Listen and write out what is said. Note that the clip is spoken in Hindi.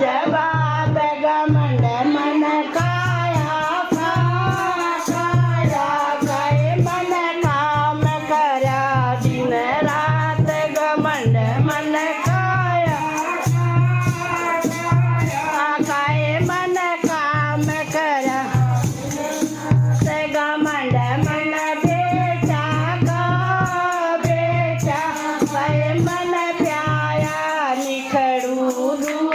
जवाब घमंड मन काया काया काए मन काम करया दिन रात घमंड मन काया काए मन काम करया ते घमंड मन बेचा का बेचा काए मन प्याया निखड़ू